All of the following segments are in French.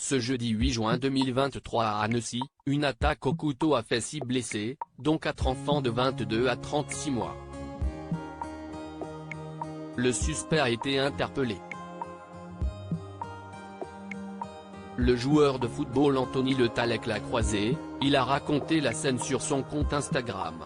Ce jeudi 8 juin 2023 à Annecy, une attaque au couteau a fait 6 blessés, dont 4 enfants de 22 à 36 mois. Le suspect a été interpellé. Le joueur de football Anthony Le Tallec l'a croisé, il a raconté la scène sur son compte Instagram.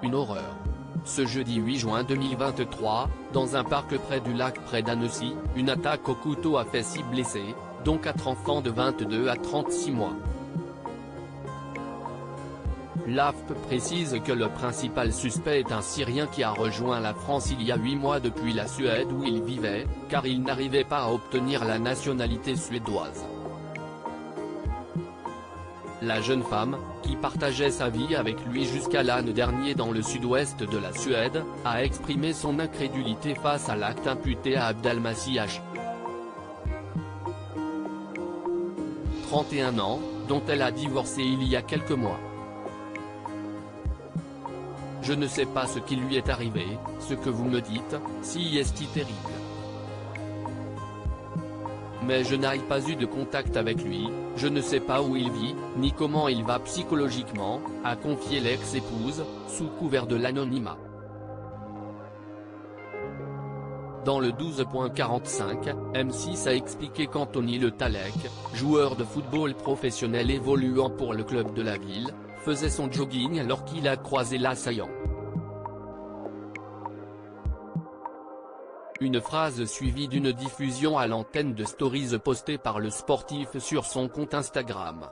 Une horreur. Ce jeudi 8 juin 2023, dans un parc près du lac près d'Annecy, une attaque au couteau a fait 6 blessés, dont 4 enfants de 22 à 36 mois. L'AFP précise que le principal suspect est un Syrien qui a rejoint la France il y a 8 mois depuis la Suède où il vivait, car il n'arrivait pas à obtenir la nationalité suédoise. La jeune femme, qui partageait sa vie avec lui jusqu'à l'année dernier dans le sud-ouest de la Suède, a exprimé son incrédulité face à l'acte imputé à Abdelmasih H. 31 ans, dont elle a divorcé il y a quelques mois. Je ne sais pas ce qui lui est arrivé, ce que vous me dites, si est-il terrible. Mais je n'ai pas eu de contact avec lui, je ne sais pas où il vit, ni comment il va psychologiquement, a confié l'ex-épouse, sous couvert de l'anonymat. Dans le 12.45, M6 a expliqué qu'Anthony Le Tallec, joueur de football professionnel évoluant pour le club de la ville, faisait son jogging alors qu'il a croisé l'assaillant. Une phrase suivie d'une diffusion à l'antenne de stories postée par le sportif sur son compte Instagram.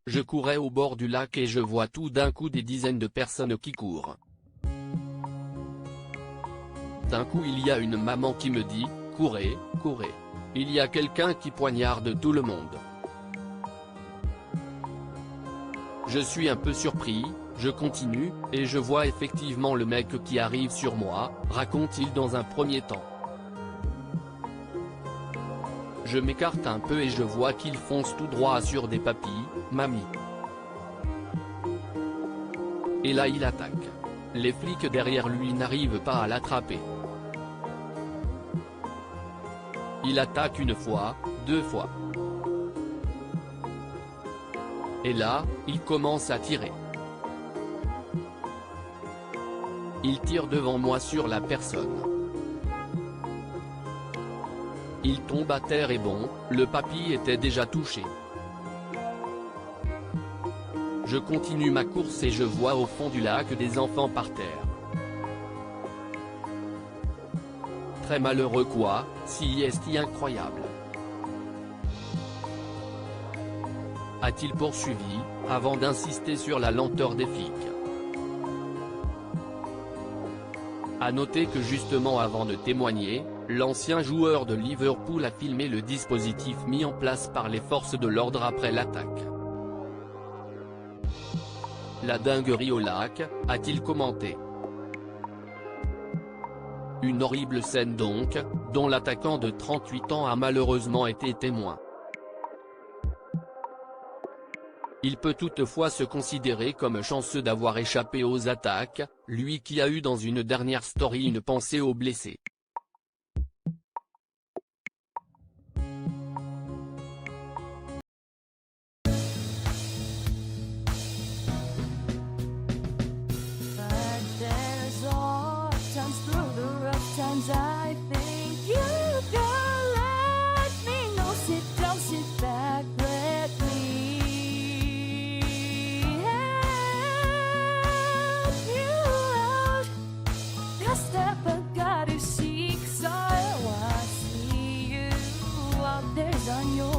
Je courais au bord du lac et je vois tout d'un coup des dizaines de personnes qui courent. D'un coup il y a une maman qui me dit, courez, courez. Il y a quelqu'un qui poignarde tout le monde. Je suis un peu surpris, je continue, et je vois effectivement le mec qui arrive sur moi, raconte-t-il dans un premier temps. Je m'écarte un peu et je vois qu'il fonce tout droit sur des papilles, mamie. Et là il attaque. Les flics derrière lui n'arrivent pas à l'attraper. Il attaque une fois, 2 fois. Et là, il commence à tirer. Il tire devant moi sur la personne. Il tombe à terre et bon, le papy était déjà touché. Je continue ma course et je vois au fond du lac des enfants par terre. Très malheureux quoi, si est incroyable. A-t-il poursuivi, avant d'insister sur la lenteur des flics. A noter que justement avant de témoigner, l'ancien joueur de Liverpool a filmé le dispositif mis en place par les forces de l'ordre après l'attaque. La dinguerie au lac, a-t-il commenté. Une horrible scène donc, dont l'attaquant de 38 ans a malheureusement été témoin. Il peut toutefois se considérer comme chanceux d'avoir échappé aux attaques, lui qui a eu dans une dernière story une pensée aux blessés. On your